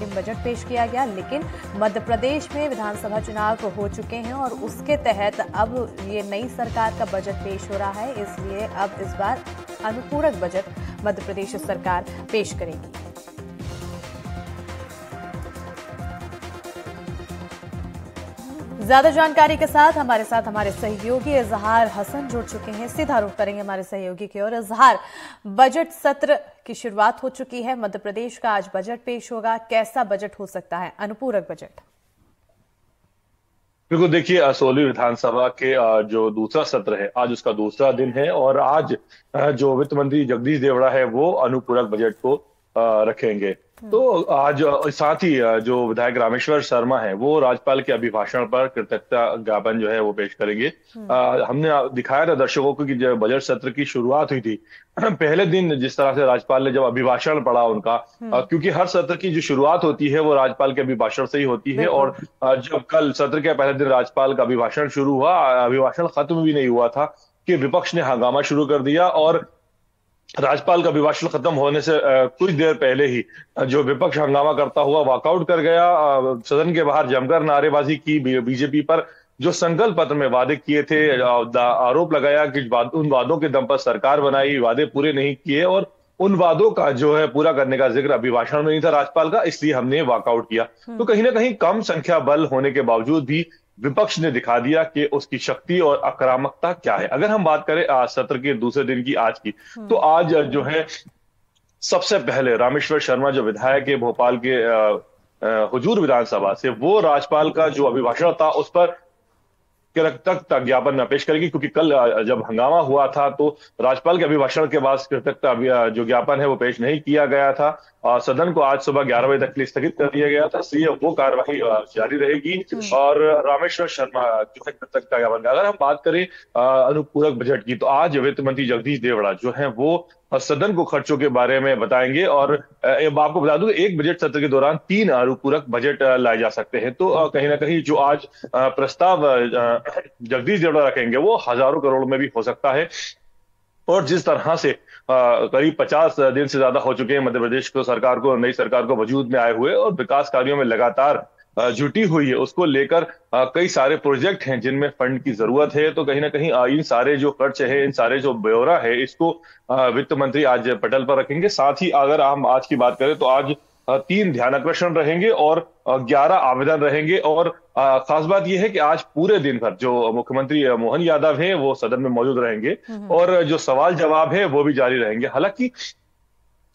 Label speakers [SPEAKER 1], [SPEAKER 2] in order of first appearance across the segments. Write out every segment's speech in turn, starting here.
[SPEAKER 1] अंतिम बजट पेश किया गया, लेकिन मध्य प्रदेश में विधानसभा चुनाव हो चुके हैं और उसके तहत अब ये नई सरकार का बजट पेश हो रहा है, इसलिए अब इस बार अनुपूरक बजट मध्य प्रदेश सरकार पेश करेगी। ज्यादा जानकारी के साथ हमारे सहयोगी इजहार हसन जुड़ चुके हैं। सीधा रुख करेंगे हमारे सहयोगी की ओर। इजहार, बजट सत्र की शुरुआत हो चुकी है, मध्य प्रदेश का आज बजट पेश होगा, कैसा बजट हो सकता है, अनुपूरक बजट?
[SPEAKER 2] बिल्कुल, देखिए 16वीं विधानसभा के जो दूसरा सत्र है, आज उसका दूसरा दिन है और आज जो वित्त मंत्री जगदीश देवड़ा है वो अनुपूरक बजट को रखेंगे। तो आज साथ ही जो विधायक रामेश्वर शर्मा है वो राज्यपाल के अभिभाषण पर कृतज्ञता ज्ञापन जो है वो पेश करेंगे। हमने दिखाया था दर्शकों को कि जब बजट सत्र की शुरुआत हुई थी, पहले दिन जिस तरह से राज्यपाल ने जब अभिभाषण पढ़ा उनका, क्योंकि हर सत्र की जो शुरुआत होती है वो राज्यपाल के अभिभाषण से ही होती है, और जब कल सत्र के पहले दिन राज्यपाल का अभिभाषण शुरू हुआ, अभिभाषण खत्म भी नहीं हुआ था कि विपक्ष ने हंगामा शुरू कर दिया और राज्यपाल का अभिभाषण खत्म होने से कुछ देर पहले ही जो विपक्ष हंगामा करता हुआ वॉकआउट कर गया। सदन के बाहर जमकर नारेबाजी की, बीजेपी पर जो संकल्प पत्र में वादे किए थे, आरोप लगाया कि उन वादों के दम पर सरकार बनाई, वादे पूरे नहीं किए और उन वादों का जो है पूरा करने का जिक्र अभिभाषण में नहीं था राज्यपाल का, इसलिए हमने वॉकआउट किया। तो कहीं ना कहीं कम संख्या बल होने के बावजूद भी विपक्ष ने दिखा दिया कि उसकी शक्ति और आक्रामकता क्या है। अगर हम बात करें सत्र के दूसरे दिन की, आज की, तो आज जो है सबसे पहले रामेश्वर शर्मा जो विधायक है भोपाल के हुजूर विधानसभा से, वो राज्यपाल का जो अभिभाषण था उस पर कृतज्ञता ज्ञापन पेश करेगी, क्योंकि कल जब हंगामा हुआ था तो राज्यपाल के अभिभाषण के बाद कृतज्ञता जो ज्ञापन है वो पेश नहीं किया गया था। सदन को आज सुबह 11 बजे तक के लिए स्थगित कर दिया गया था, इसलिए वो कार्यवाही जारी रहेगी और रामेश्वर शर्मा जो है कृतज्ञता ज्ञापन। अगर हम बात करें अनुपूरक बजट की, तो आज वित्त मंत्री जगदीश देवड़ा जो है वो सदन को खर्चों के बारे में बताएंगे और आपको बता दूं एक बजट सत्र के दौरान 3 अनुपूरक बजट लाए जा सकते हैं। तो कहीं ना कहीं जो आज प्रस्ताव जगदीश देवड़ा रखेंगे वो हजारों करोड़ में भी हो सकता है। और जिस तरह से करीब 50 दिन से ज्यादा हो चुके हैं मध्य प्रदेश को सरकार को, नई सरकार को वजूद में आए हुए, और विकास कार्यों में लगातार जुटी हुई है, उसको लेकर कई सारे प्रोजेक्ट हैं जिनमें फंड की जरूरत है। तो कहीं ना कहीं इन सारे जो खर्च है, इन सारे जो ब्यौरा है, इसको वित्त मंत्री आज पटल पर रखेंगे। साथ ही अगर हम आज की बात करें तो आज 3 ध्यानाकर्षण रहेंगे और 11 आवेदन रहेंगे, और खास बात यह है कि आज पूरे दिन भर जो मुख्यमंत्री मोहन यादव हैं वो सदन में मौजूद रहेंगे और जो सवाल जवाब है वो भी जारी रहेंगे। हालांकि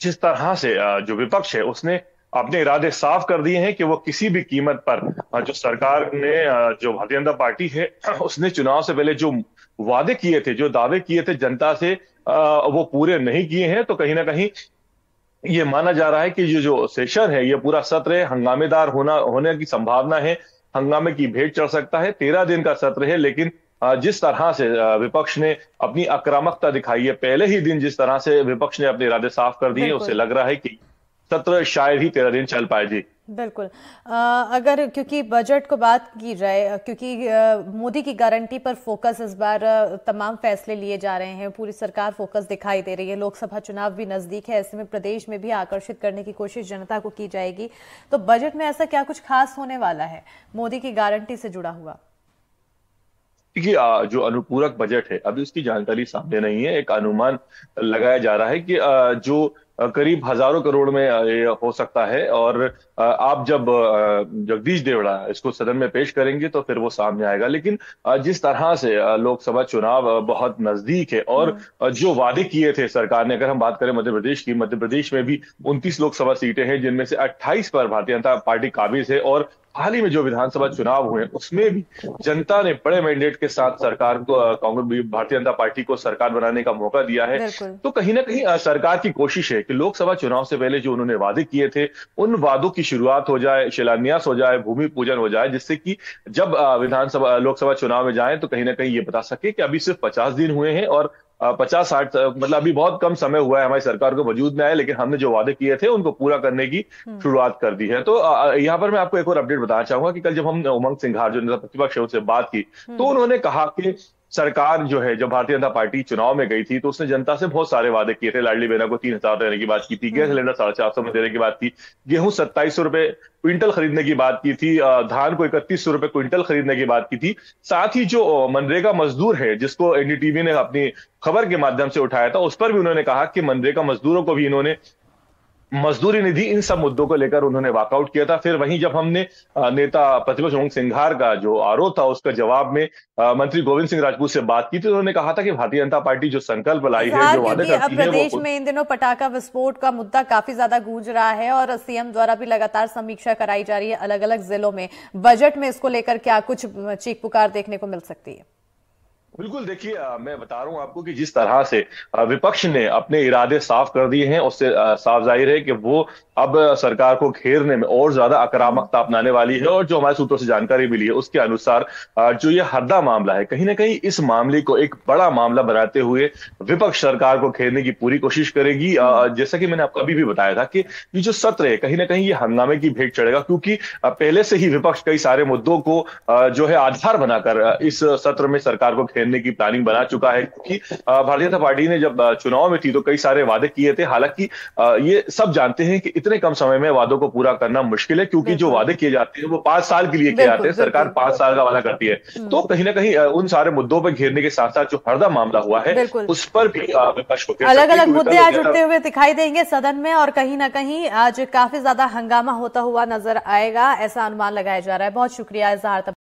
[SPEAKER 2] जिस तरह से जो विपक्ष है उसने अपने इरादे साफ कर दिए हैं कि वो किसी भी कीमत पर जो सरकार ने, जो भारतीय जनता पार्टी है उसने चुनाव से पहले जो वादे किए थे, जो दावे किए थे जनता से, वो पूरे नहीं किए हैं। तो कहीं ना कहीं ये माना जा रहा है कि जो सेशन है, ये पूरा सत्र है, हंगामेदार होने की संभावना है, हंगामे की भेंट चढ़ सकता है। 13 दिन का सत्र है, लेकिन जिस तरह से विपक्ष ने अपनी आक्रामकता दिखाई है, पहले ही दिन जिस तरह से विपक्ष ने अपने इरादे साफ कर दिए, उससे लग रहा है कि सत्र शायद ही 13 दिन चल पाए। जी
[SPEAKER 1] बिल्कुल। अगर क्योंकि बजट को बात की जाए, क्योंकि मोदी की गारंटी पर फोकस इस बार तमाम फैसले लिए जा रहे हैं, पूरी सरकार फोकस दिखाई दे रही है, लोकसभा चुनाव भी नजदीक है, ऐसे में प्रदेश में भी आकर्षित करने की कोशिश जनता को की जाएगी। तो बजट में ऐसा क्या कुछ खास होने वाला है मोदी की गारंटी से जुड़ा हुआ?
[SPEAKER 2] देखिए जो अनुपूरक बजट है अभी उसकी जानकारी सामने नहीं है। एक अनुमान लगाया जा रहा है कि जो करीब हजारों करोड़ में ये हो सकता है, और आप जब जगदीश देवड़ा इसको सदन में पेश करेंगे तो फिर वो सामने आएगा। लेकिन जिस तरह से लोकसभा चुनाव बहुत नजदीक है और जो वादे किए थे सरकार ने, अगर हम बात करें मध्य प्रदेश की, मध्य प्रदेश में भी 29 लोकसभा सीटें हैं जिनमें से 28 पर भारतीय जनता पार्टी काबिज है, और हाल ही में जो विधानसभा चुनाव हुए उसमें भी जनता ने बड़े मैंडेट के साथ सरकार को, कांग्रेस भारतीय जनता पार्टी को सरकार बनाने का मौका दिया है। तो कहीं ना कहीं सरकार की कोशिश है कि लोकसभा चुनाव से पहले जो उन्होंने वादे किए थे उन वादों की शुरुआत हो जाए, शिलान्यास हो जाए, भूमि पूजन हो जाए, जिससे कि जब लोकसभा चुनाव में जाए तो कहीं ना कहीं ये बता सके कि अभी सिर्फ 50 दिन हुए हैं और 50-60 मतलब अभी बहुत कम समय हुआ है हमारी सरकार को वजूद में आए, लेकिन हमने जो वादे किए थे उनको पूरा करने की शुरुआत कर दी है। तो यहाँ पर मैं आपको एक और अपडेट बताना चाहूंगा कि कल जब हम उमंग सिंघार जो नेता प्रतिपक्ष है उनसे बात की, तो उन्होंने कहा कि सरकार जो है, जब भारतीय जनता पार्टी चुनाव में गई थी तो उसने जनता से बहुत सारे वादे किए थे। लाडली बहना को 3,000 देने की बात की थी, गैस सिलेंडर 450 में देने की बात की, गेहूं 2700 रुपए क्विंटल खरीदने की बात की थी, धान को 3100 रुपए क्विंटल खरीदने की बात की थी। साथ ही जो मनरेगा मजदूर है, जिसको एनडीटीवी ने अपनी खबर के माध्यम से उठाया था, उस पर भी उन्होंने कहा कि मनरेगा मजदूरों को भी इन्होंने मजदूरी निधि, इन सब मुद्दों को लेकर उन्होंने वॉकआउट किया था। फिर वहीं जब हमने नेता प्रतिपक्ष उमंग सिंघार का जो आरोप था उसका जवाब में मंत्री गोविंद सिंह राजपूत से बात की, तो उन्होंने कहा था कि भारतीय जनता पार्टी जो संकल्प लाई है, जो वादे
[SPEAKER 1] क्योंकि अब
[SPEAKER 2] करती है,
[SPEAKER 1] प्रदेश
[SPEAKER 2] वो
[SPEAKER 1] में इन दिनों पटाखा विस्फोट का मुद्दा काफी ज्यादा गूंज रहा है और सीएम द्वारा भी लगातार समीक्षा कराई जा रही है अलग अलग जिलों में। बजट में इसको लेकर क्या कुछ चीख पुकार देखने को मिल सकती है?
[SPEAKER 2] बिल्कुल, देखिए, मैं बता रहा हूं आपको कि जिस तरह से विपक्ष ने अपने इरादे साफ कर दिए हैं, उससे साफ जाहिर है कि वो अब सरकार को घेरने में और ज्यादा आक्रामकता अपनाने वाली है। और जो हमारे सूत्रों से जानकारी मिली है उसके अनुसार जो ये हरदा मामला है, कहीं ना कहीं इस मामले को एक बड़ा मामला बनाते हुए विपक्ष सरकार को घेरने की पूरी कोशिश करेगी। जैसा कि मैंने आपको अभी भी बताया था कि ये जो सत्र है, कहीं ना कहीं ये हंगामे की भेंट चढ़ेगा, क्योंकि पहले से ही विपक्ष कई सारे मुद्दों को जो है आधार बनाकर इस सत्र में सरकार को घेरने की प्लानिंग बना चुका है। क्योंकि भारतीय जनता पार्टी ने जब चुनाव में थी तो कई सारे वादे किए थे। हालांकि ये सब जानते हैं कि इतने कम समय में वादों को पूरा करना मुश्किल है, क्योंकि जो वादे किए जाते हैं वो 5 साल के लिए किए जाते हैं। सरकार 5 साल का वादा करती है। तो कहीं ना कहीं उन सारे मुद्दों पर घेरने के साथ साथ जो हरदा मामला हुआ है उस पर भी विपक्ष को
[SPEAKER 1] अलग अलग मुद्दे आज उठते हुए दिखाई देंगे सदन में और कहीं ना कहीं आज काफी ज्यादा हंगामा होता हुआ नजर आएगा, ऐसा अनुमान लगाया जा रहा है। बहुत शुक्रिया इजहार।